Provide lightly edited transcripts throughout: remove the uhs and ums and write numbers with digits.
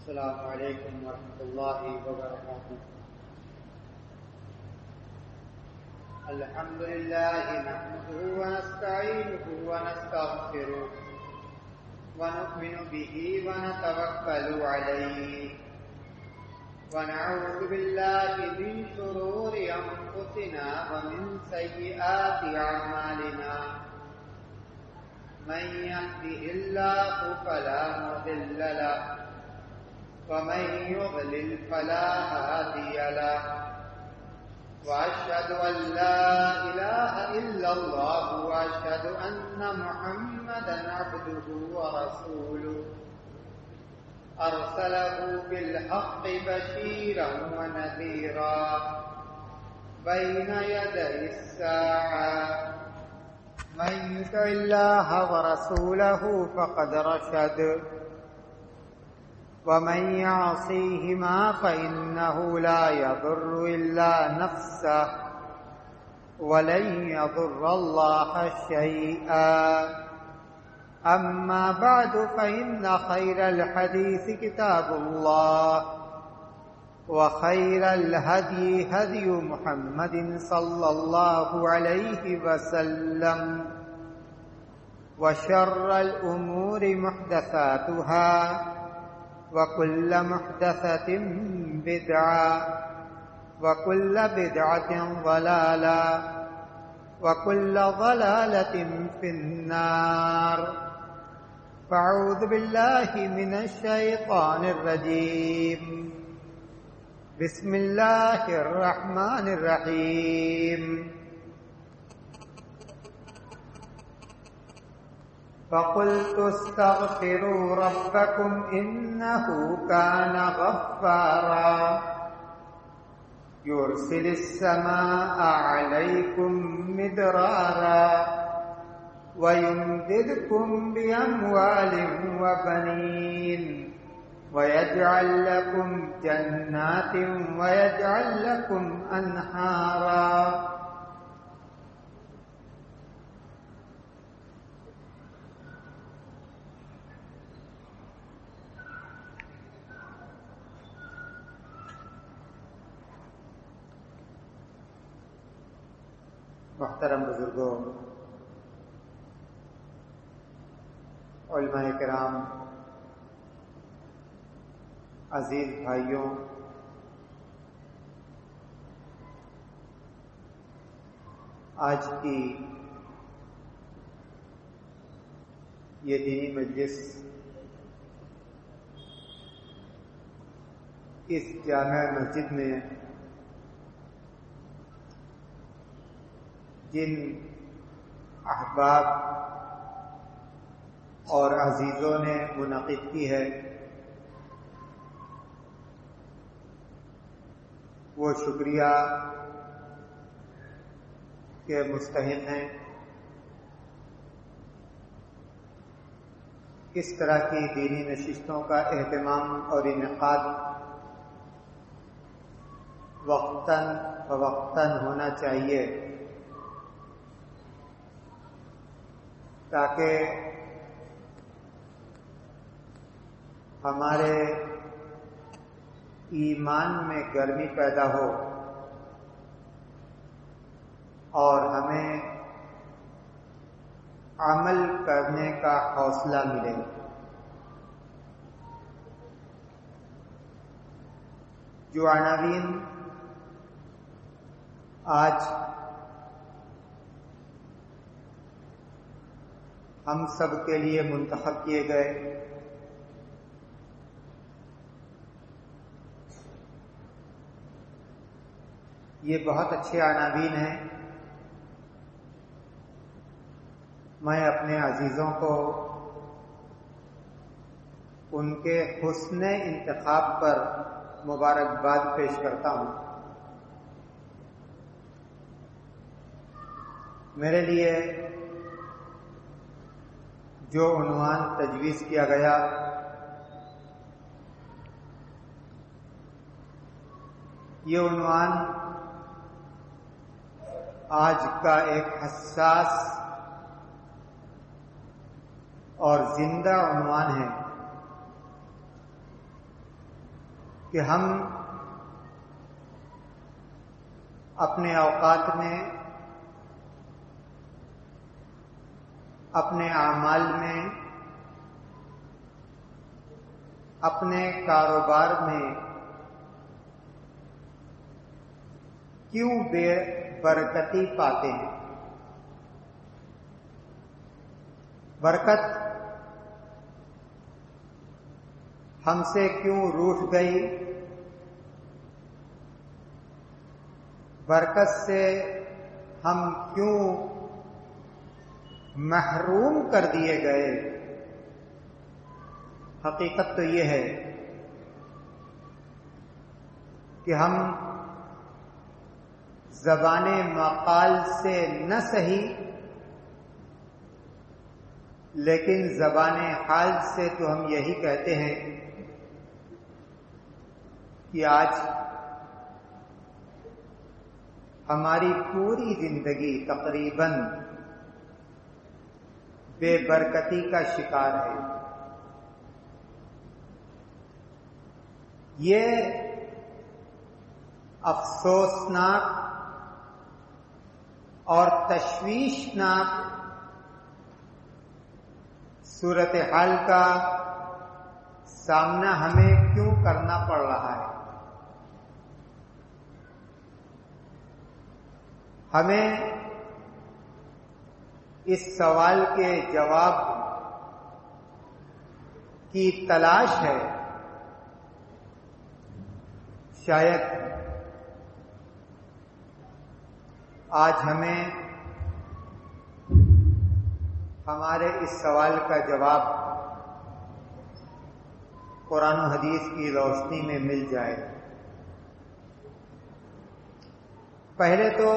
السلام علیکم ورحمۃ اللہ وبرکاتہ۔ الحمد للہ نحمده ونستعینه ونستغفره ونؤمن به ونتوکل علیہ ونعوذ باللہ من شرور انفسنا ومن سیئات اعمالنا من يهده الله فلا مضل له ومن يضلل فلا هادي له وأشهد أن لا إله إلا الله وأشهد أن محمدا عبده ورسوله أرسله بالحق بشيرا ونذيرا بين يدي الساعة من يطع الله ورسوله فقد رشد ومن يعصيهما فإنه لا يضر إلا نفسه ولن يضر الله شيئا أما بعد فإن خير الحديث كتاب الله وخير الهدي هدي محمد صلى الله عليه وسلم وشر الأمور محدثاتها وكل محدثة بدعة وكل بدعة ضلالة وكل ضلالة في النار فأعوذ بالله من الشيطان الرجيم بسم الله الرحمن الرحيم فقلت استغفروا ربكم إنه كان غفارا يرسل السماء عليكم مدرارا ويمددكم بأموال وبنين ويجعل لكم جنات ويجعل لكم أنهارا محترم بزرگوں، علماء کرام، عزیز بھائیوں، آج کی یہ دینی مجلس اس جامع مسجد میں جن احباب اور عزیزوں نے منعقد کی ہے وہ شکریہ کے مستحق ہیں۔ اس طرح کی دینی نشستوں کا اہتمام اور انعقاد وقتاً فوقتاً ہونا چاہیے تاکہ ہمارے ایمان میں گرمی پیدا ہو اور ہمیں عمل کرنے کا حوصلہ ملے۔ جو عناوین آج ہم سب کے لیے منتخب کیے گئے، یہ بہت اچھے عناوین ہیں۔ میں اپنے عزیزوں کو ان کے حسن انتخاب پر مبارکباد پیش کرتا ہوں۔ میرے لیے جو عنوان تجویز کیا گیا یہ عنوان آج کا ایک حساس اور زندہ عنوان ہے۔ کہ ہم اپنے اوقات میں، اپنے اعمال میں، اپنے کاروبار میں کیوں بے برکتی پاتے ہیں؟ برکت ہم سے کیوں روٹھ گئی؟ برکت سے ہم کیوں محروم کر دیے گئے؟ حقیقت تو یہ ہے کہ ہم زبان مقال سے نہ صحیح لیکن زبان حال سے تو ہم یہی کہتے ہیں کہ آج ہماری پوری زندگی تقریباً بے برکتی کا شکار ہے۔ یہ افسوسناک اور تشویشناک صورتحال کا سامنا ہمیں کیوں کرنا پڑ رہا ہے؟ ہمیں اس سوال کے جواب کی تلاش ہے۔ شاید آج ہمیں ہمارے اس سوال کا جواب قرآن و حدیث کی روشنی میں مل جائے۔ پہلے تو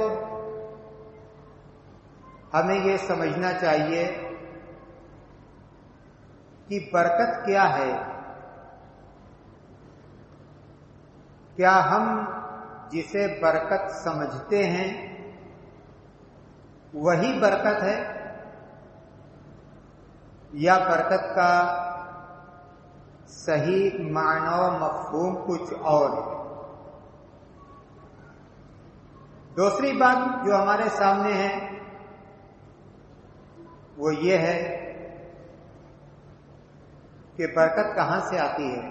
ہمیں یہ سمجھنا چاہیے کہ برکت کیا ہے۔ کیا ہم جسے برکت سمجھتے ہیں وہی برکت ہے، یا برکت کا صحیح معنی و مفہوم کچھ اور ہے؟ دوسری بات جو ہمارے سامنے ہے وہ یہ ہے کہ برکت کہاں سے آتی ہے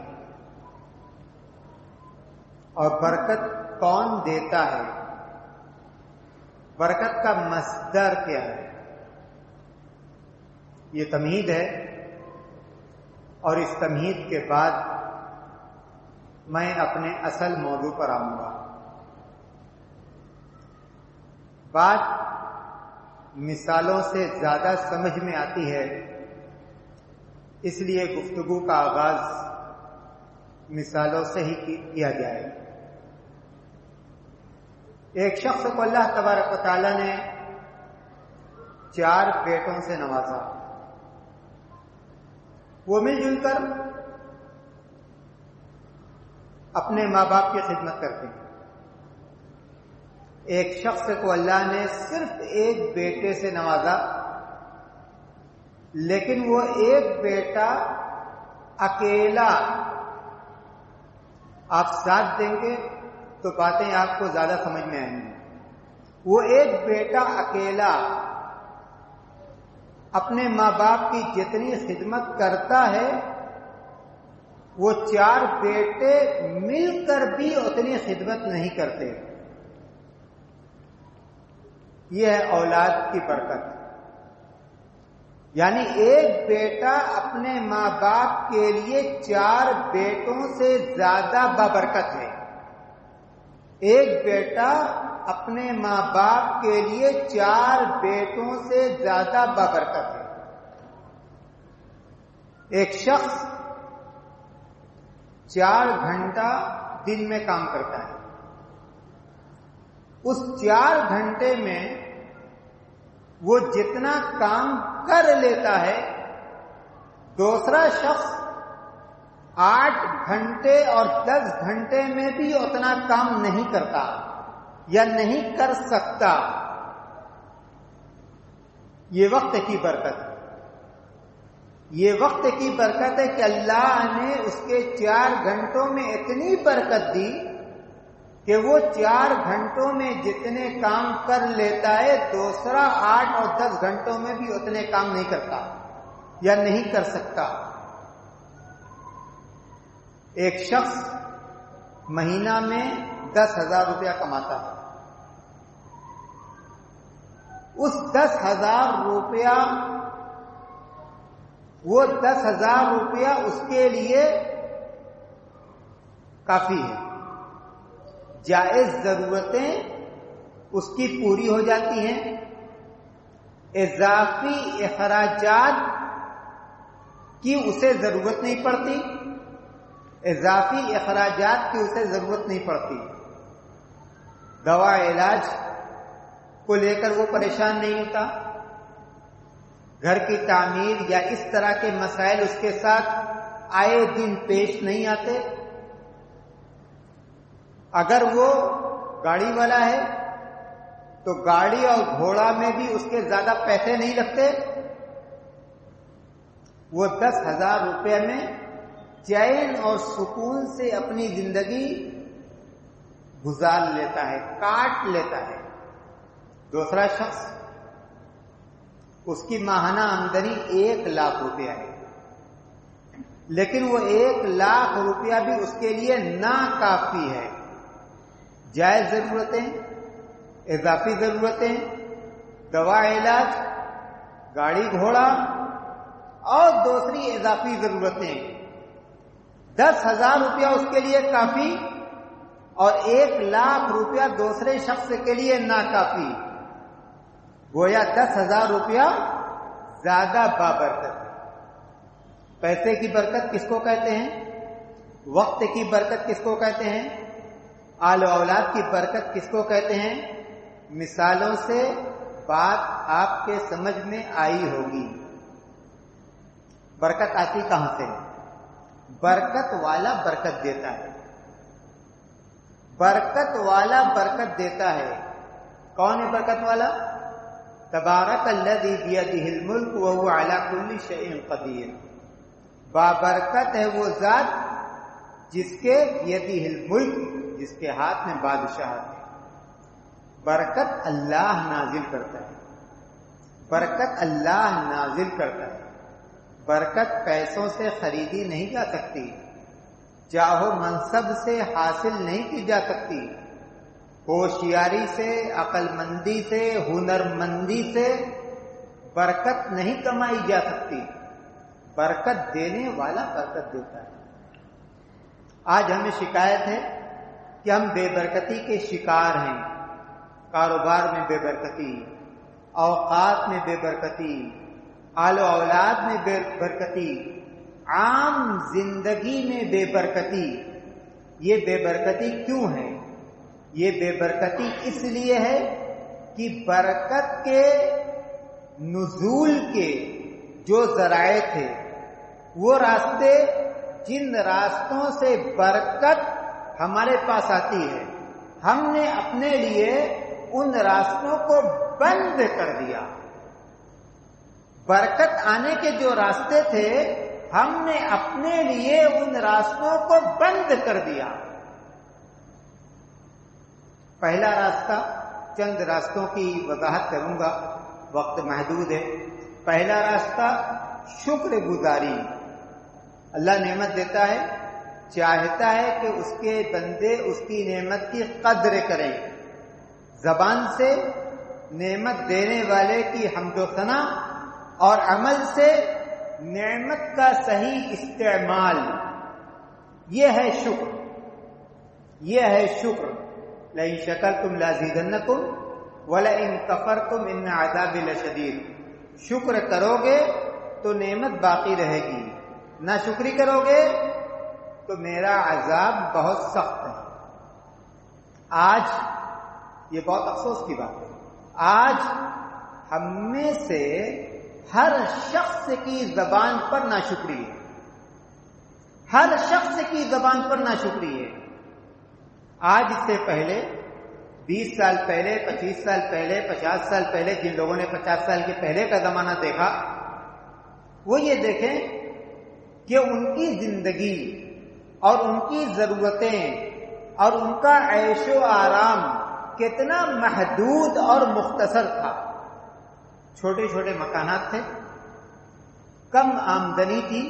اور برکت کون دیتا ہے؟ برکت کا مصدر کیا ہے؟ یہ تمہید ہے، اور اس تمہید کے بعد میں اپنے اصل موضوع پر آؤں گا۔ بات مثالوں سے زیادہ سمجھ میں آتی ہے، اس لیے گفتگو کا آغاز مثالوں سے ہی کیا جائے۔ ایک شخص کو اللہ تبارک و تعالی نے 4 بیٹوں سے نوازا۔ وہ مل جل کر اپنے ماں باپ کی خدمت کرتے ہیں۔ ایک شخص کو اللہ نے صرف ایک بیٹے سے نوازا، لیکن وہ ایک بیٹا اکیلا، آپ ساتھ دیں گے تو باتیں آپ کو زیادہ سمجھ میں آئیں گی۔ وہ ایک بیٹا اکیلا اپنے ماں باپ کی جتنی خدمت کرتا ہے، وہ 4 بیٹے مل کر بھی اتنی خدمت نہیں کرتے۔ یہ ہے اولاد کی برکت، یعنی ایک بیٹا اپنے ماں باپ کے لیے 4 بیٹوں سے زیادہ بابرکت ہے۔ ایک بیٹا اپنے ماں باپ کے لیے 4 بیٹوں سے زیادہ بابرکت ہے۔ ایک شخص 4 گھنٹہ دن میں کام کرتا ہے، اس 4 گھنٹے میں وہ جتنا کام کر لیتا ہے، دوسرا شخص 8 گھنٹے اور 10 گھنٹے میں بھی اتنا کام نہیں کرتا یا نہیں کر سکتا۔ یہ وقت کی برکت ہے۔ یہ وقت کی برکت ہے کہ اللہ نے اس کے 4 گھنٹوں میں اتنی برکت دی کہ وہ 4 گھنٹوں میں جتنے کام کر لیتا ہے دوسرا 8 اور 10 گھنٹوں میں بھی اتنے کام نہیں کرتا یا نہیں کر سکتا۔ ایک شخص مہینہ میں 10,000 روپیہ کماتا ہے، اس 10,000 روپیہ وہ 10,000 روپیہ اس کے لیے کافی ہے، جائز ضرورتیں اس کی پوری ہو جاتی ہیں، اضافی اخراجات کی اسے ضرورت نہیں پڑتی، اضافی اخراجات کی اسے ضرورت نہیں پڑتی، دوا علاج کو لے کر وہ پریشان نہیں ہوتا، گھر کی تعمیر یا اس طرح کے مسائل اس کے ساتھ آئے دن پیش نہیں آتے۔ اگر وہ گاڑی والا ہے تو گاڑی اور گھوڑا میں بھی اس کے زیادہ پیسے نہیں لگتے، وہ 10,000 روپے میں چین اور سکون سے اپنی زندگی گزار لیتا ہے، کاٹ لیتا ہے۔ دوسرا شخص اس کی ماہانہ آمدنی 1,00,000 روپیہ ہے، لیکن وہ 1,00,000 روپیہ بھی اس کے لیے ناکافی ہے، جائز ضرورتیں، اضافی ضرورتیں، دوا علاج، گاڑی گھوڑا اور دوسری اضافی ضرورتیں، 10,000 روپیہ اس کے لیے کافی اور 1,00,000 روپیہ دوسرے شخص کے لیے ناکافی، گویا 10,000 روپیہ زیادہ بابرکت ہے۔ پیسے کی برکت کس کو کہتے ہیں؟ وقت کی برکت کس کو کہتے ہیں؟ آل و اولاد کی برکت کس کو کہتے ہیں؟ مثالوں سے بات آپ کے سمجھ میں آئی ہوگی۔ برکت آتی کہاں سے؟ برکت والا برکت دیتا ہے، برکت والا برکت دیتا ہے۔ کون ہے برکت والا؟ تبارک الذی بیدہ الملک وہو علی کل شیء قدیر، بابرکت ہے وہ ذات جس کے بیدہ الملک، جس کے ہاتھ میں بادشاہت ہے۔ برکت اللہ نازل کرتا ہے، برکت اللہ نازل کرتا ہے۔ برکت پیسوں سے خریدی نہیں جا سکتی، چاہو منصب سے حاصل نہیں کی جا سکتی، ہوشیاری سے، عقل مندی سے، ہنر مندی سے برکت نہیں کمائی جا سکتی۔ برکت دینے والا برکت دیتا ہے۔ آج ہمیں شکایت ہے کہ ہم بے برکتی کے شکار ہیں، کاروبار میں بے برکتی، اوقات میں بے برکتی، آل و اولاد میں بے برکتی، عام زندگی میں بے برکتی۔ یہ بے برکتی کیوں ہے؟ یہ بے برکتی اس لیے ہے کہ برکت کے نزول کے جو ذرائع تھے، وہ راستے، جن راستوں سے برکت ہمارے پاس آتی ہے، ہم نے اپنے لیے ان راستوں کو بند کر دیا۔ برکت آنے کے جو راستے تھے، ہم نے اپنے لیے ان راستوں کو بند کر دیا۔ پہلا راستہ، چند راستوں کی وضاحت کروں گا، وقت محدود ہے۔ پہلا راستہ شکر گزاری۔ اللہ نعمت دیتا ہے، چاہتا ہے کہ اس کے بندے اس کی نعمت کی قدر کریں، زبان سے نعمت دینے والے کی حمد و ثنا اور عمل سے نعمت کا صحیح استعمال، یہ ہے شکر، یہ ہے شکر۔ لئن شکرتم لازیدنکم ولئن کفرتم ان عذابی لشدید۔ شکر کرو گے تو نعمت باقی رہے گی، نہ شکری کرو گے تو میرا عذاب بہت سخت ہے۔ آج یہ بہت افسوس کی بات ہے، آج ہم میں سے ہر شخص کی زبان پر ناشکری ہے، ہر شخص کی زبان پر ناشکری ہے۔ آج اس سے پہلے 20 سال پہلے، 25 سال پہلے، 50 سال پہلے، جن لوگوں نے 50 سال کے پہلے کا زمانہ دیکھا، وہ یہ دیکھیں کہ ان کی زندگی اور ان کی ضرورتیں اور ان کا عیش و آرام کتنا محدود اور مختصر تھا. چھوٹے چھوٹے مکانات تھے، کم آمدنی تھی،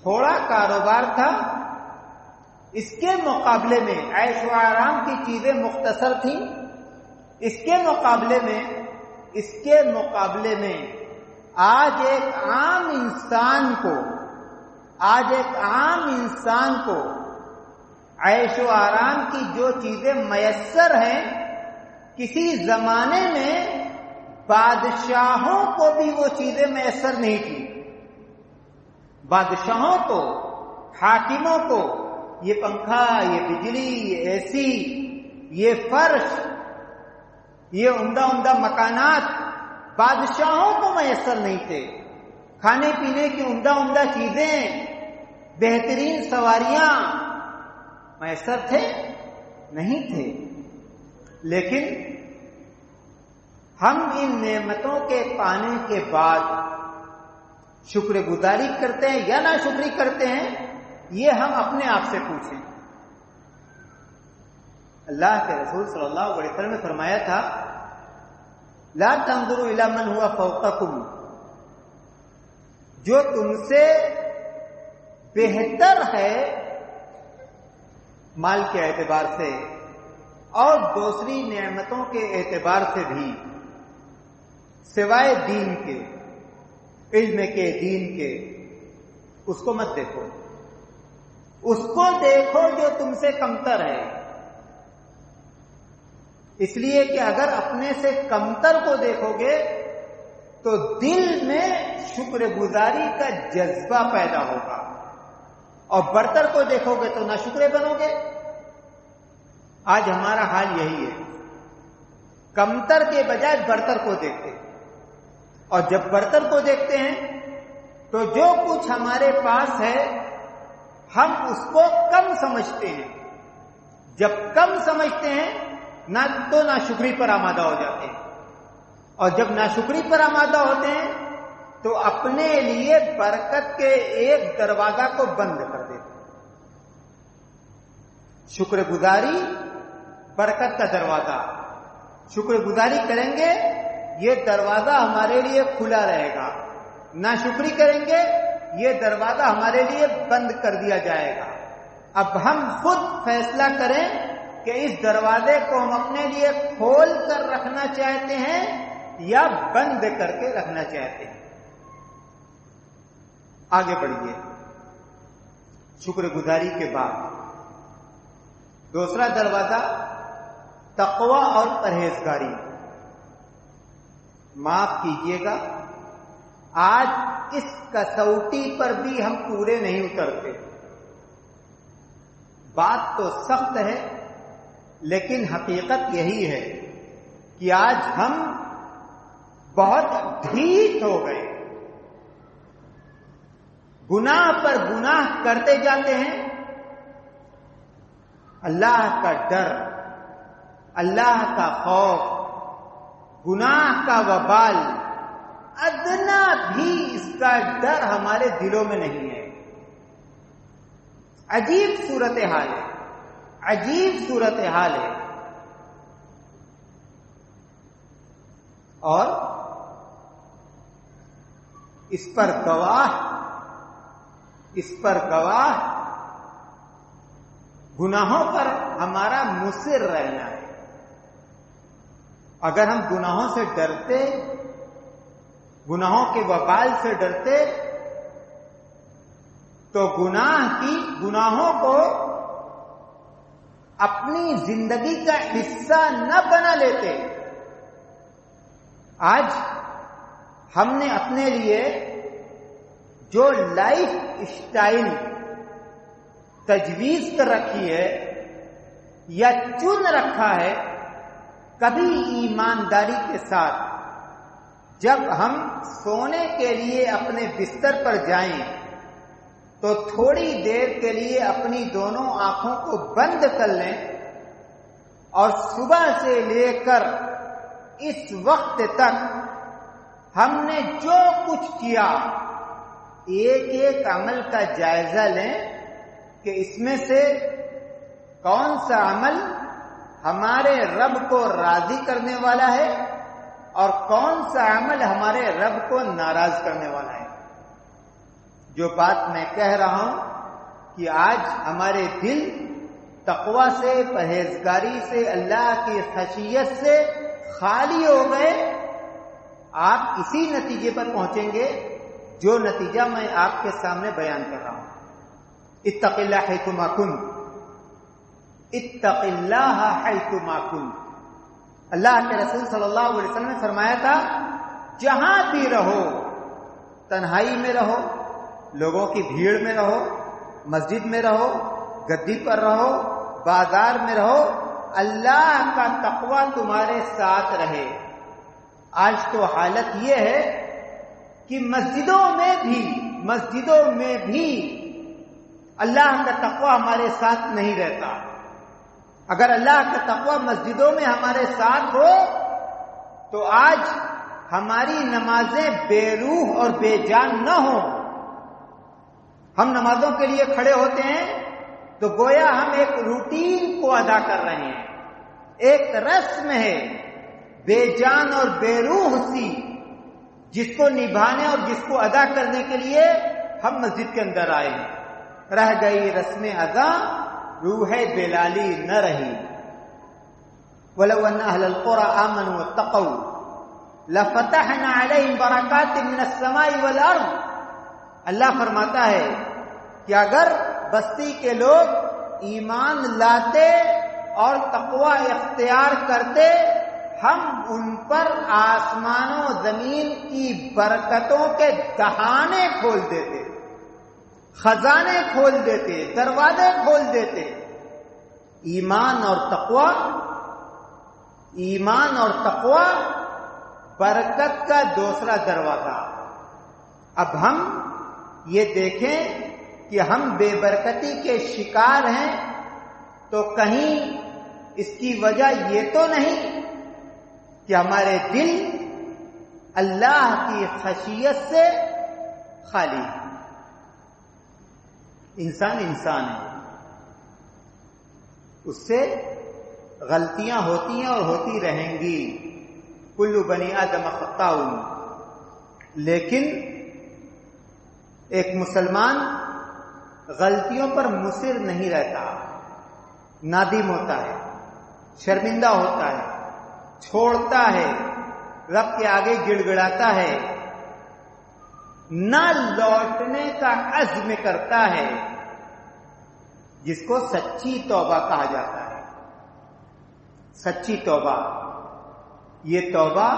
تھوڑا کاروبار تھا. اس کے مقابلے میں عیش و آرام کی چیزیں مختصر تھیں. اس کے مقابلے میں آج ایک عام انسان کو عیش و آرام کی جو چیزیں میسر ہیں، کسی زمانے میں بادشاہوں کو بھی وہ چیزیں میسر نہیں تھی. بادشاہوں کو، حاکموں کو یہ پنکھا، یہ بجلی، یہ اے سی، یہ فرش، یہ عمدہ مکانات بادشاہوں کو میسر نہیں تھے. کھانے پینے کی عمدہ چیزیں، بہترین سواریاں میسر تھے؟ نہیں تھے. لیکن ہم ان نعمتوں کے پانے کے بعد شکر گزاری کرتے ہیں یا ناشکری کرتے ہیں؟ یہ ہم اپنے آپ سے پوچھیں. اللہ کے رسول صلی اللہ علیہ وسلم نے فرمایا تھا، لا تنظروا الی من هو فوقکم، جو تم سے بہتر ہے مال کے اعتبار سے اور دوسری نعمتوں کے اعتبار سے بھی، سوائے دین کے، علم کے، دین کے، اس کو مت دیکھو. اس کو دیکھو جو تم سے کمتر ہے. اس لیے کہ اگر اپنے سے کمتر کو دیکھو گے تو دل میں شکر گزاری کا جذبہ پیدا ہوگا، اور برتر کو دیکھو گے تو ناشکرے بنو گے. آج ہمارا حال یہی ہے، کمتر کے بجائے برتر کو دیکھتے ہیں، اور جب برتر کو دیکھتے ہیں تو جو کچھ ہمارے پاس ہے ہم اس کو کم سمجھتے ہیں. جب کم سمجھتے ہیں تو ناشکری پر آمادہ ہو جاتے ہیں، اور جب ناشکری پر آمادہ ہوتے ہیں تو اپنے لیے برکت کے ایک دروازہ کو بند کر دیتے ہیں. شکر گزاری برکت کا دروازہ، شکر گزاری کریں گے یہ دروازہ ہمارے لیے کھلا رہے گا. ناشکری کریں گے یہ دروازہ ہمارے لیے بند کر دیا جائے گا. اب ہم خود فیصلہ کریں کہ اس دروازے کو ہم اپنے لیے کھول کر رکھنا چاہتے ہیں یا بند کر کے رکھنا چاہتے ہیں. آگے بڑھیے. شکر گزاری کے بعد دوسرا دروازہ تقوی اور پرہیزگاری. معاف کیجیے گا، آج اس کسوٹی پر بھی ہم پورے نہیں اترتے. بات تو سخت ہے لیکن حقیقت یہی ہے کہ آج ہم بہت ڈھیٹ ہو گئے. گناہ پر گناہ کرتے جاتے ہیں. اللہ کا ڈر، اللہ کا خوف، گناہ کا وبال، ادنا بھی اس کا ڈر ہمارے دلوں میں نہیں ہے. عجیب صورتحال ہے، عجیب صورتحال ہے. اور اس پر گواہ گناہوں پر ہمارا مصر رہنا ہے. اگر ہم گناہوں سے ڈرتے، گناہوں کے وبال سے ڈرتے تو گناہوں کو اپنی زندگی کا حصہ نہ بنا لیتے. آج ہم نے اپنے لیے جو لائف اسٹائل تجویز کر رکھی ہے یا چن رکھا ہے، کبھی ایمانداری کے ساتھ جب ہم سونے کے لیے اپنے بستر پر جائیں تو تھوڑی دیر کے لیے اپنی دونوں آنکھوں کو بند کر لیں اور صبح سے لے کر اس وقت تک ہم نے جو کچھ کیا ایک ایک عمل کا جائزہ لیں کہ اس میں سے کون سا عمل ہمارے رب کو راضی کرنے والا ہے اور کون سا عمل ہمارے رب کو ناراض کرنے والا ہے۔ جو بات میں کہہ رہا ہوں کہ آج ہمارے دل تقوی سے، پرہیزگاری سے، اللہ کی خشیت سے خالی ہو گئے، آپ اسی نتیجے پر پہنچیں گے جو نتیجہ میں آپ کے سامنے بیان کر رہا ہوں۔ اتق اللہ حیثما کنت، اتق اللہ حیثما کنت۔ اللہ کے رسول صلی اللہ علیہ وسلم نے فرمایا تھا جہاں بھی رہو، تنہائی میں رہو، لوگوں کی بھیڑ میں رہو، مسجد میں رہو، گدی پر رہو، بازار میں رہو، اللہ کا تقوی تمہارے ساتھ رہے۔ آج تو حالت یہ ہے کہ مسجدوں میں بھی اللہ کا تقوی ہمارے ساتھ نہیں رہتا۔ اگر اللہ کا تقوی مسجدوں میں ہمارے ساتھ ہو تو آج ہماری نمازیں بے روح اور بے جان نہ ہوں۔ ہم نمازوں کے لیے کھڑے ہوتے ہیں تو گویا ہم ایک روٹین کو ادا کر رہے ہیں، ایک رسم ہے بے جان اور بے روح سی، جس کو نبھانے اور جس کو ادا کرنے کے لیے ہم مسجد کے اندر آئے ہیں۔ رہ گئی رسم ادا، روح بلالی نہ رہی۔ وَلَوْ أَنَّ أَهْلَ الْقُرَىٰ آمَنُوا وَاتَّقَوْا لَفَتَحْنَا عَلَيْهِمْ بَرَكَاتٍ مِّنَ السَّمَاءِ وَالْأَرْضِ۔ اللہ فرماتا ہے کہ اگر بستی کے لوگ ایمان لاتے اور تقوی اختیار کرتے، ہم ان پر آسمان و زمین کی برکتوں کے دہانے کھول دیتے، خزانے کھول دیتے، دروازے کھول دیتے۔ ایمان اور تقوی برکت کا دوسرا دروازہ۔ اب ہم یہ دیکھیں کہ ہم بے برکتی کے شکار ہیں تو کہیں اس کی وجہ یہ تو نہیں کہ ہمارے دل اللہ کی خشیت سے خالی ہے۔ انسان ہے، اس سے غلطیاں ہوتی ہیں اور ہوتی رہیں گی، کل بنی آدم خطاء، لیکن ایک مسلمان غلطیوں پر مصر نہیں رہتا، نادم ہوتا ہے، شرمندہ ہوتا ہے، چھوڑتا ہے، رب کے آگے گڑ گڑاتا ہے، نہ لوٹنے کا عزم کرتا ہے، جس کو سچی توبہ کہا جاتا ہے۔ سچی توبہ، یہ توبہ،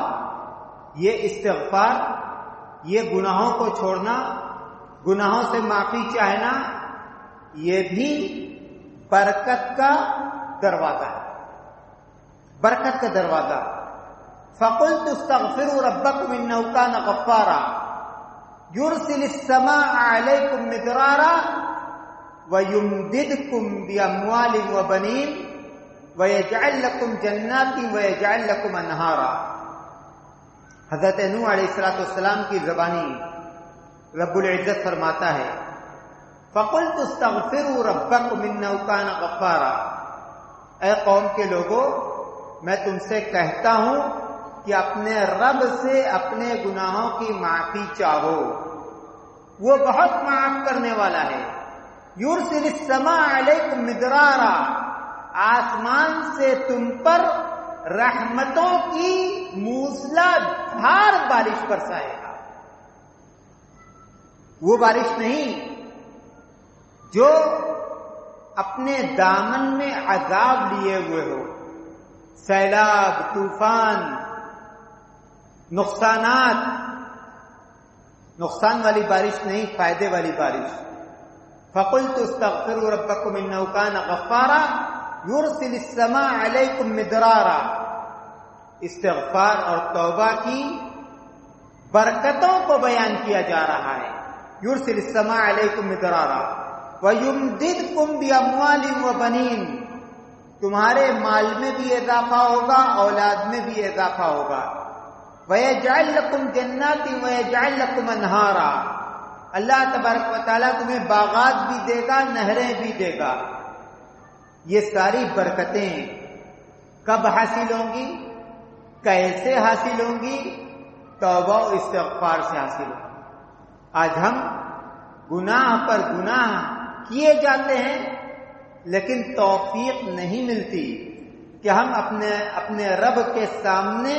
یہ استغفار، یہ گناہوں کو چھوڑنا، گناہوں سے معافی چاہنا، یہ بھی برکت کا دروازہ ہے، برکت کا دروازہ۔ فَقُلْتُ اسْتَغْفِرُوا رَبَّكُمْ إِنَّهُ كَانَ غَفَّارًا يُرْسِلِ السَّمَاءَ عَلَيْكُمْ مِدْرَارًا وَيُمْدِدْكُمْ بِأَمْوَالٍ وَبَنِينَ وَيَجْعَلْ لَكُمْ جَنَّاتٍ وَيَجْعَلْ لَكُمْ أَنْهَارًا۔ حضرت نوح علیہ السلام کی زبانی رب العزت فرماتا ہے فَقُلْتُ اسْتَغْفِرُوا رَبَّكُمْ إِنَّهُ كَانَ غَفَّارًا، اے قوم کے لوگوں، میں تم سے کہتا ہوں کہ اپنے رب سے اپنے گناہوں کی معافی چاہو، وہ بہت معاف کرنے والا ہے۔ یرسل السماء علیکم مدرارا، آسمان سے تم پر رحمتوں کی موسلا دھار بارش برسائے گا۔ وہ بارش نہیں جو اپنے دامن میں عذاب لیے ہوئے ہو، سیلاب، طوفان، نقصان والی بارش نہیں، فائدے والی بارش۔ فَقُلْتُ اسْتَغْفِرُوا رَبَّكُمْ إِنَّهُ كَانَ غَفَّارًا يُرْسِلِ السَّمَاءَ عَلَيْكُمْ مِدْرَارًا۔ استغفار اور توبہ کی برکتوں کو بیان کیا جا رہا ہے۔ يُرْسِلِ السَّمَاءَ عَلَيْكُمْ مِدْرَارًا وَيُمْدِدْكُمْ بِأَمْوَالٍ وَبَنِينَ، تمہارے مال میں بھی اضافہ ہوگا، اولاد میں بھی اضافہ ہوگا۔ وَيَجْعَلْ لَكُمْ جَنَّاتٍ وَيَجْعَلْ لَكُمْ أَنْهَارًا، اللہ تبارک و تعالیٰ تمہیں باغات بھی دے گا، نہریں بھی دے گا۔ یہ ساری برکتیں کب حاصل ہوں گی؟ کیسے حاصل ہوں گی؟ توبہ و استغفار سے حاصل ہوں گی۔ آج ہم گناہ پر گناہ کیے جاتے ہیں، لیکن توفیق نہیں ملتی کہ ہم اپنے رب کے سامنے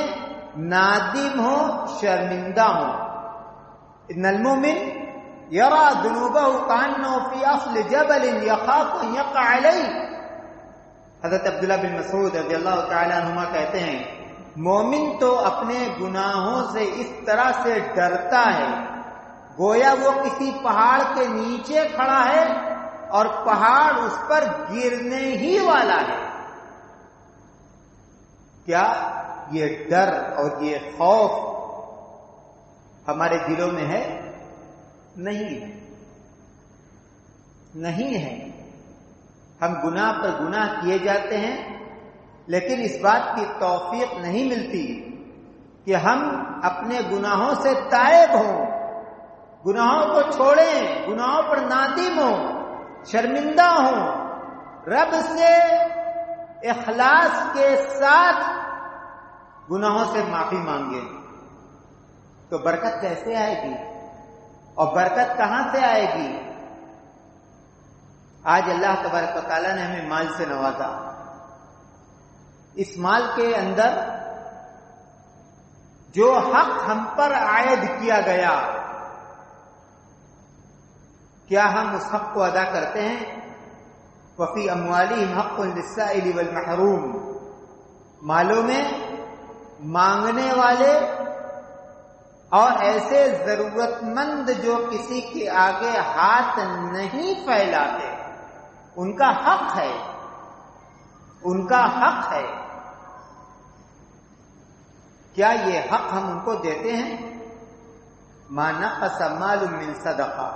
نادم ہوں، شرمندہ ہوں۔ ان المؤمن یرا ذنوبہ کانہ فی اصل جبل یخاف ان یقع علیہ۔ حضرت عبداللہ بن مسعود رضی اللہ تعالی عنہما کہتے ہیں، مومن تو اپنے گناہوں سے اس طرح سے ڈرتا ہے گویا وہ کسی پہاڑ کے نیچے کھڑا ہے اور پہاڑ اس پر گرنے ہی والا ہے۔ کیا یہ ڈر اور یہ خوف ہمارے دلوں میں ہے؟ نہیں ہے۔ ہم گناہ پر گناہ کیے جاتے ہیں، لیکن اس بات کی توفیق نہیں ملتی کہ ہم اپنے گناہوں سے تائب ہوں، گناہوں کو چھوڑیں، گناہوں پر نادم ہوں، شرمندہ ہوں، رب سے اخلاص کے ساتھ گناہوں سے معافی مانگیں۔ تو برکت کیسے آئے گی؟ اور برکت کہاں سے آئے گی؟ آج اللہ تبارک و تعالیٰ نے ہمیں مال سے نوازا۔ اس مال کے اندر جو حق ہم پر عائد کیا گیا، کیا ہم اس حق کو ادا کرتے ہیں؟ وفی اموالہم حق للسائل والمحروم۔ مالوں میں مانگنے والے اور ایسے ضرورت مند جو کسی کے آگے ہاتھ نہیں پھیلاتے، ان کا حق ہے، ان کا حق ہے۔ کیا یہ حق ہم ان کو دیتے ہیں؟ ما نقص مال من صدقہ۔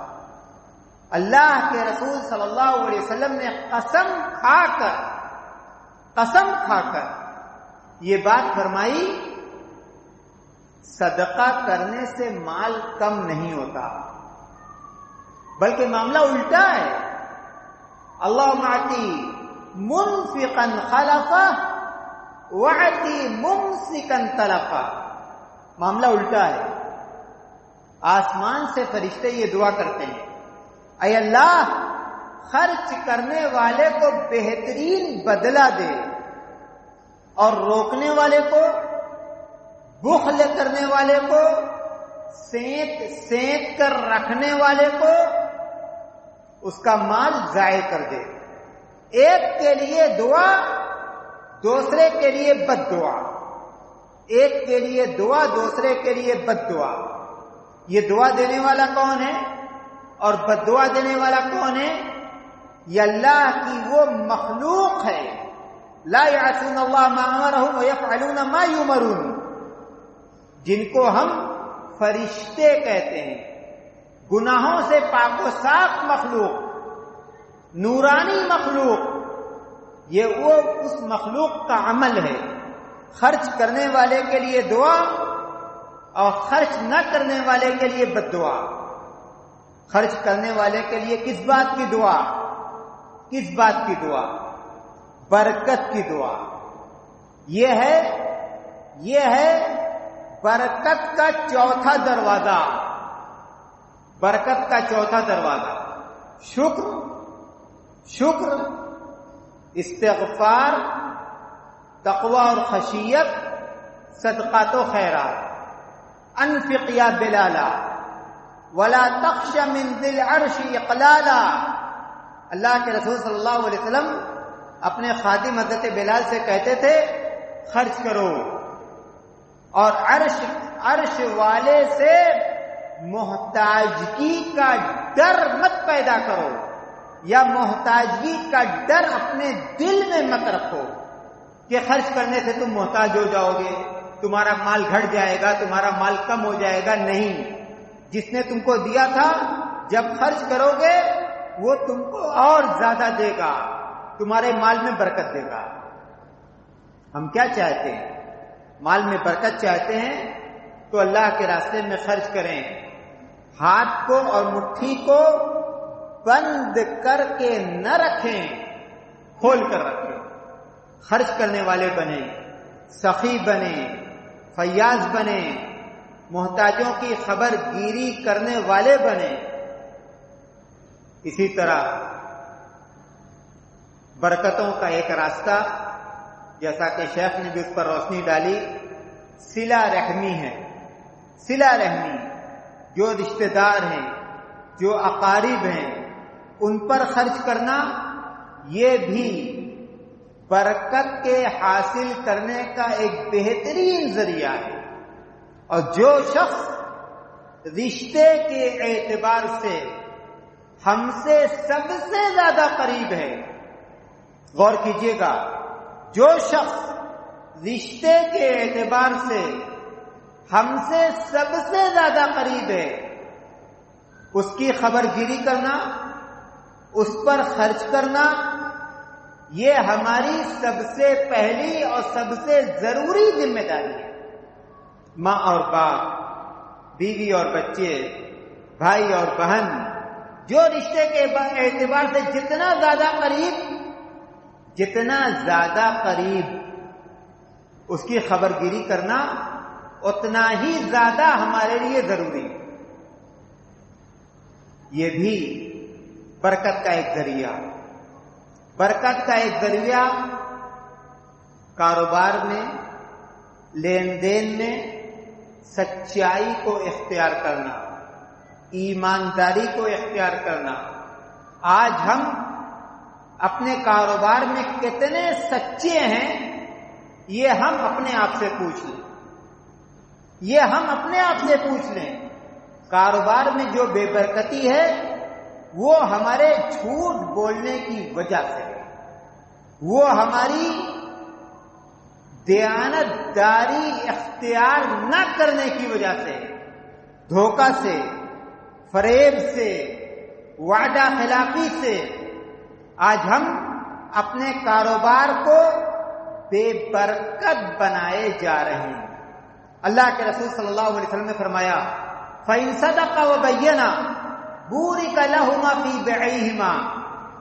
اللہ کے رسول صلی اللہ علیہ وسلم نے قسم کھا کر یہ بات فرمائی، صدقہ کرنے سے مال کم نہیں ہوتا، بلکہ معاملہ الٹا ہے۔ اللہم اعطی منفقا خلفا وعطی ممسکا تلفا۔ معاملہ الٹا ہے۔ آسمان سے فرشتے یہ دعا کرتے ہیں، اے اللہ خرچ کرنے والے کو بہترین بدلہ دے، اور روکنے والے کو، بخل کرنے والے کو، سینک کر رکھنے والے کو اس کا مال ضائع کر دے۔ ایک کے لیے دعا، دوسرے کے لیے بد دعا، ایک کے لیے دعا، دوسرے کے لیے بد دعا۔ یہ دعا دینے والا کون ہے اور بد دعا دینے والا کون ہے؟ یہ اللہ کی وہ مخلوق ہے، لا یعصون اللہ ما امرهم ویفعلون ما یؤمرون، جن کو ہم فرشتے کہتے ہیں، گناہوں سے پاک و صاف مخلوق، نورانی مخلوق۔ یہ وہ اس مخلوق کا عمل ہے، خرچ کرنے والے کے لیے دعا اور خرچ نہ کرنے والے کے لیے بد دعا۔ خرچ کرنے والے کے لیے کس بات کی دعا؟ کس بات کی دعا؟ برکت کی دعا۔ یہ ہے برکت کا چوتھا دروازہ، برکت کا چوتھا دروازہ۔ شکر، استغفار، تقوی اور خشیت، صدقات و خیرات۔ انفق یا بلالا ولا تخش من ذی العرش اقلالا۔ اللہ کے رسول صلی اللہ علیہ وسلم اپنے خادم حضرت بلال سے کہتے تھے، خرچ کرو اور عرش والے سے محتاجگی کا ڈر مت پیدا کرو، یا محتاجگی کا ڈر اپنے دل میں مت رکھو کہ خرچ کرنے سے تم محتاج ہو جاؤ گے، تمہارا مال گھٹ جائے گا، تمہارا مال کم ہو جائے گا۔ نہیں، جس نے تم کو دیا تھا، جب خرچ کرو گے وہ تم کو اور زیادہ دے گا، تمہارے مال میں برکت دے گا۔ ہم کیا چاہتے ہیں؟ مال میں برکت چاہتے ہیں تو اللہ کے راستے میں خرچ کریں، ہاتھ کو اور مٹھی کو بند کر کے نہ رکھیں، کھول کر رکھیں. خرچ کرنے والے بنیں، سخی بنیں، فیاض بنیں، محتاجوں کی خبر گیری کرنے والے بنیں. اسی طرح برکتوں کا ایک راستہ، جیسا کہ شیخ نے بھی اس پر روشنی ڈالی، صلہ رحمی ہے. صلہ رحمی، جو رشتہ دار ہیں، جو اقارب ہیں، ان پر خرچ کرنا، یہ بھی برکت کے حاصل کرنے کا ایک بہترین ذریعہ ہے. اور جو شخص رشتے کے اعتبار سے ہم سے سب سے زیادہ قریب ہے، غور کیجئے گا، جو شخص رشتے کے اعتبار سے ہم سے سب سے زیادہ قریب ہے، اس کی خبر گیری کرنا، اس پر خرچ کرنا، یہ ہماری سب سے پہلی اور سب سے ضروری ذمہ داری ہے. ماں اور باپ، بیوی اور بچے، بھائی اور بہن، جو رشتے کے اعتبار سے جتنا زیادہ قریب اس کی خبر گیری کرنا اتنا ہی زیادہ ہمارے لیے ضروری ہے. یہ بھی برکت کا ایک ذریعہ. برکت کا ایک ذریعہ کاروبار میں، لین دین میں سچائی کو اختیار کرنا، ایمانداری کو اختیار کرنا. آج ہم اپنے کاروبار میں کتنے سچے ہیں، یہ ہم اپنے آپ سے پوچھ لیں. کاروبار میں جو بے برکتی ہے وہ ہمارے جھوٹ بولنے کی وجہ سے ہے، وہ ہماری دیانتداری اختیار نہ کرنے کی وجہ سے، دھوکہ سے، فریب سے، وعدہ خلافی سے آج ہم اپنے کاروبار کو بے برکت بنائے جا رہے ہیں. اللہ کے رسول صلی اللہ علیہ وسلم نے فرمایا، فَإِن صَدَقَا وَبَيَّنَا بُورِكَ لَهُمَا فِي بَيْعِهِمَا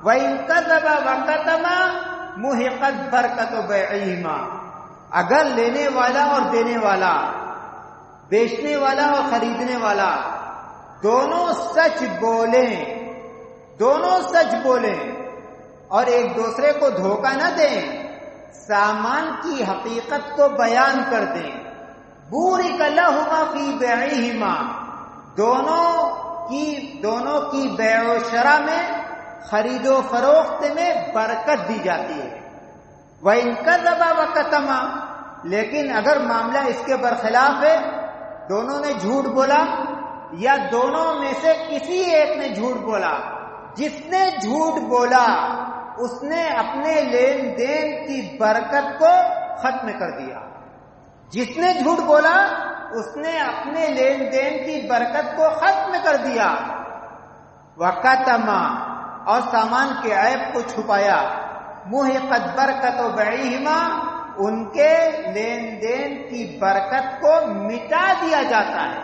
وَإِن كَذَبَا وَكَتَمَا مُحِقَتْ بَرْكَتُ بَيْعِهِمَا. اگر لینے والا اور دینے والا، بیچنے والا اور خریدنے والا دونوں سچ بولیں اور ایک دوسرے کو دھوکہ نہ دیں، سامان کی حقیقت کو بیان کر دیں، بُورِكَ لَهُمَا فِي بَيْعِهِمَا، دونوں کی بیع و شرع میں، خرید و فروخت میں برکت دی جاتی ہے. وَإِن كَذَبَا وَكَتَمَا، لیکن اگر معاملہ اس کے برخلاف ہے، دونوں نے جھوٹ بولا یا دونوں میں سے کسی ایک نے جھوٹ بولا، جس نے جھوٹ بولا اس نے اپنے لین دین کی برکت کو ختم کر دیا. جس نے جھوٹ بولا اس نے اپنے لین دین کی برکت کو ختم کر دیا. وَكَتَمَا، اور سامان کے عیب کو چھپایا. مُحِقَتْ بَرْكَتُ بَيْعِهِمَا، ان کے لین دین کی برکت کو مٹا دیا جاتا ہے.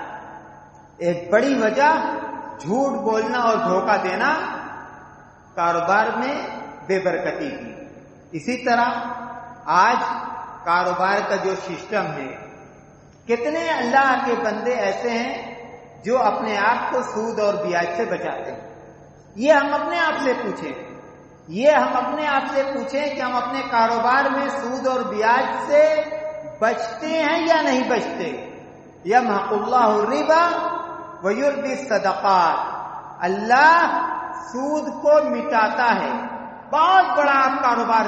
ایک بڑی وجہ جھوٹ بولنا اور دھوکہ دینا کاروبار میں بے برکتی کی. اسی طرح آج کاروبار کا جو سسٹم ہے، کتنے اللہ کے بندے ایسے ہیں جو اپنے آپ کو سود اور بیاج سے بچاتے ہیں. یہ ہم اپنے آپ سے پوچھیں کہ ہم اپنے کاروبار میں سود اور بیاج سے بچتے ہیں یا نہیں بچتے. یمحق اللہ الربا ویربی الصدقات، اللہ سود کو مٹاتا ہے. بہت بڑا آپ کاروبار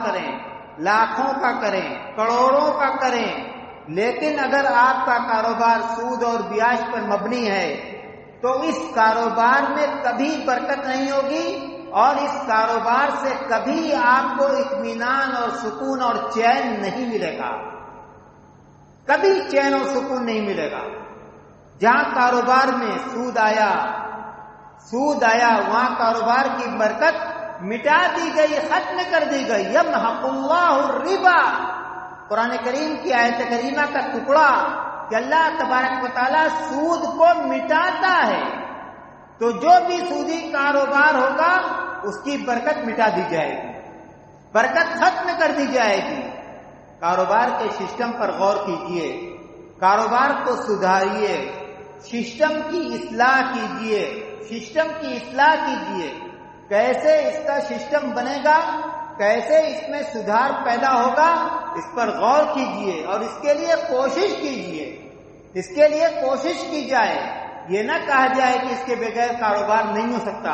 کریں، لاکھوں کا کریں، کروڑوں کا کریں، لیکن اگر آپ کا کاروبار سود اور بیاج پر مبنی ہے تو اس کاروبار میں کبھی برکت نہیں ہوگی اور اس کاروبار سے کبھی آپ کو اطمینان اور سکون اور چین نہیں ملے گا. کبھی چین اور سکون نہیں ملے گا. جہاں کاروبار میں سود آیا وہاں کاروبار کی برکت مٹا دی گئی، ختم کر دی گئی. یمحق اللہ الربا، قرآن کریم کی آیت کریمہ کا ٹکڑا کہ اللہ تبارک و تعالیٰ سود کو مٹاتا ہے، تو جو بھی سودی کاروبار ہوگا اس کی برکت مٹا دی جائے گی، برکت ختم کر دی جائے گی۔ کاروبار کے سسٹم پر غور کیجئے، کاروبار کو سدھاریے، سسٹم کی اصلاح کیجئے، سسٹم کی اصلاح کیجئے۔ کیسے اس کا سسٹم بنے گا، کیسے اس میں سدھار پیدا ہوگا، اس پر غور کیجئے اور اس کے لیے کوشش کیجئے، اس کے لیے کوشش کی جائے۔ یہ نہ کہا جائے کہ اس کے بغیر کاروبار نہیں ہو سکتا۔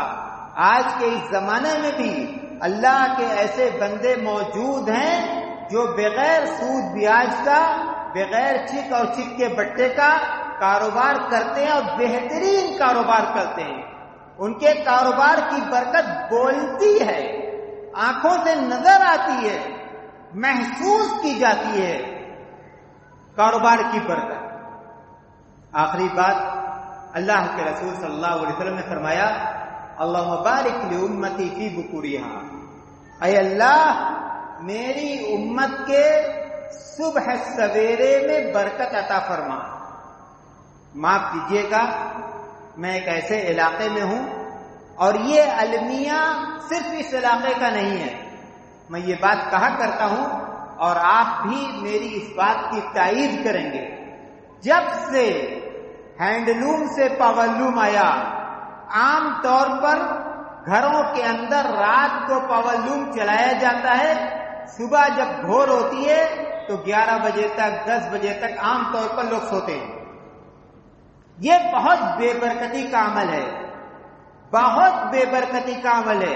آج کے اس زمانے میں بھی اللہ کے ایسے بندے موجود ہیں جو بغیر سود بیاج کا، بغیر چک اور چک کے بٹے کا کاروبار کرتے ہیں اور بہترین کاروبار کرتے ہیں۔ ان کے کاروبار کی برکت بولتی ہے، آنکھوں سے نظر آتی ہے، محسوس کی جاتی ہے کاروبار کی برکت۔ آخری بات، اللہ کے رسول صلی اللہ علیہ وسلم نے فرمایا اللہم بارک لامتی فی بکورہا، اے اللہ میری امت کے صبح سویرے میں برکت عطا فرما۔ معاف کیجیے گا، میں ایک ایسے علاقے میں ہوں اور یہ المیہ صرف اس علاقے کا نہیں ہے، میں یہ بات کہا کرتا ہوں اور آپ بھی میری اس بات کی تائید کریں گے۔ جب سے ہینڈلوم سے پاورلوم آیا، عام طور پر گھروں کے اندر رات کو پاورلوم چلایا جاتا ہے، صبح جب بھور ہوتی ہے تو 11 بجے تک 10 بجے تک عام طور پر لوگ سوتے ہیں۔ یہ بہت بے برکتی کا عمل ہے، بہت بے برکتی کا عمل ہے۔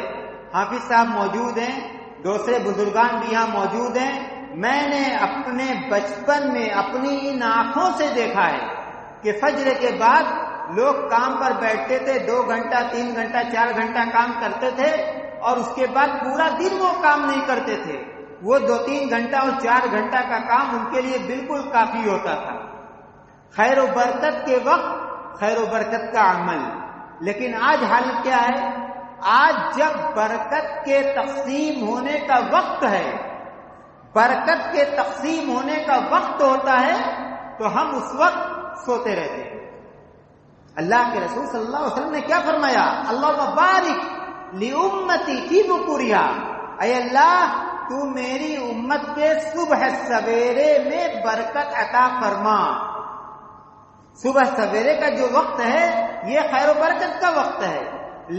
حافظ صاحب موجود ہیں، دوسرے بزرگان بھی یہاں موجود ہیں۔ میں نے اپنے بچپن میں اپنی ان آنکھوں سے دیکھا ہے کہ فجر کے بعد لوگ کام پر بیٹھتے تھے، 2 گھنٹہ 3 گھنٹہ 4 گھنٹہ کام کرتے تھے اور اس کے بعد پورا دن وہ کام نہیں کرتے تھے۔ وہ 2-3 گھنٹہ اور 4 گھنٹہ کا کام ان کے لیے بالکل کافی ہوتا تھا۔ خیر و برکت کے وقت خیر و برکت کا عمل۔ لیکن آج حالت کیا ہے؟ آج جب برکت کے تقسیم ہونے کا وقت ہے، برکت کے تقسیم ہونے کا وقت ہوتا ہے تو ہم اس وقت سوتے رہتے ہیں۔ اللہ کے رسول صلی اللہ علیہ وسلم نے کیا فرمایا؟ اللہم بارک لامتی فی بکورہا، اے اللہ تو میری امت کے صبح سویرے میں برکت عطا فرما۔ صبح سویرے کا جو وقت ہے یہ خیر و برکت کا وقت ہے،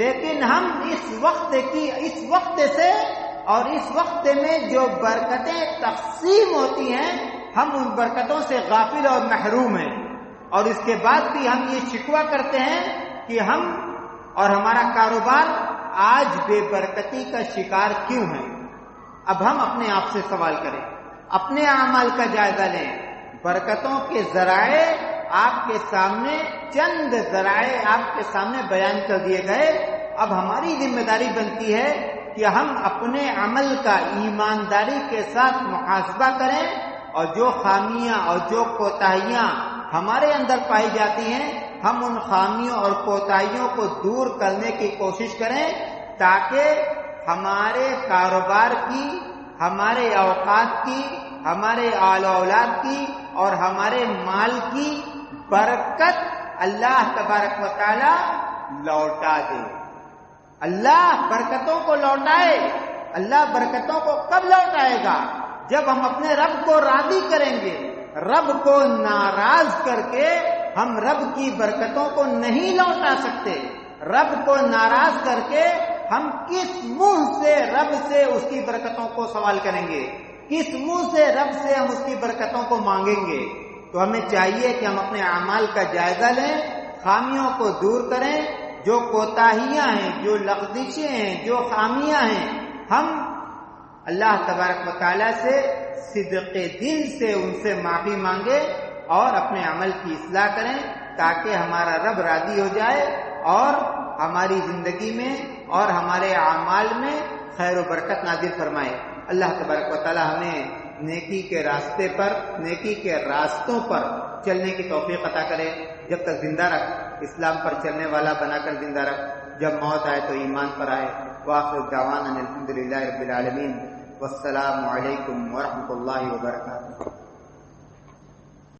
لیکن ہم اس وقت سے اور اس وقت میں جو برکتیں تقسیم ہوتی ہیں ہم ان برکتوں سے غافل اور محروم ہیں، اور اس کے بعد بھی ہم یہ شکوہ کرتے ہیں کہ ہم اور ہمارا کاروبار آج بے برکتی کا شکار کیوں ہے۔ اب ہم اپنے آپ سے سوال کریں، اپنے اعمال کا جائزہ لیں۔ برکتوں کے ذرائع آپ کے سامنے، چند ذرائع آپ کے سامنے بیان کر دیے گئے۔ اب ہماری ذمہ داری بنتی ہے کہ ہم اپنے عمل کا ایمانداری کے ساتھ محاسبہ کریں اور جو خامیاں اور جو کوتاہیاں ہمارے اندر پائی جاتی ہیں ہم ان خامیوں اور کوتاہیوں کو دور کرنے کی کوشش کریں، تاکہ ہمارے کاروبار کی، ہمارے اوقات کی، ہمارے آل اولاد کی اور ہمارے مال کی برکت اللہ تبارک و تعالی لوٹا دے۔ اللہ برکتوں کو لوٹائے۔ اللہ برکتوں کو کب لوٹائے گا؟ جب ہم اپنے رب کو راضی کریں گے۔ رب کو ناراض کر کے ہم رب کی برکتوں کو نہیں لوٹا سکتے۔ رب کو ناراض کر کے ہم کس منہ سے رب سے اس کی برکتوں کو سوال کریں گے؟ کس منہ سے رب سے ہم اس کی برکتوں کو مانگیں گے؟ تو ہمیں چاہیے کہ ہم اپنے اعمال کا جائزہ لیں، خامیوں کو دور کریں، جو کوتاہیاں ہیں، جو لغزشیں ہیں، جو خامیاں ہیں، ہم اللہ تبارک و تعالیٰ سے صدق دل سے ان سے معافی مانگے اور اپنے عمل کی اصلاح کریں، تاکہ ہمارا رب راضی ہو جائے اور ہماری زندگی میں اور ہمارے اعمال میں خیر و برکت نازل فرمائے۔ اللہ تبارک و تعالیٰ ہمیں نیکی کے راستے پر، نیکی کے راستوں پر چلنے کی توفیق عطا کرے۔ جب تک زندہ رکھ، اسلام پر چلنے والا بنا کر زندہ رکھ، جب موت آئے تو ایمان پر آئے۔ وآخر دعوانا الحمدللہ رب العالمین، والسلام علیکم ورحمۃ اللہ وبرکاتہ۔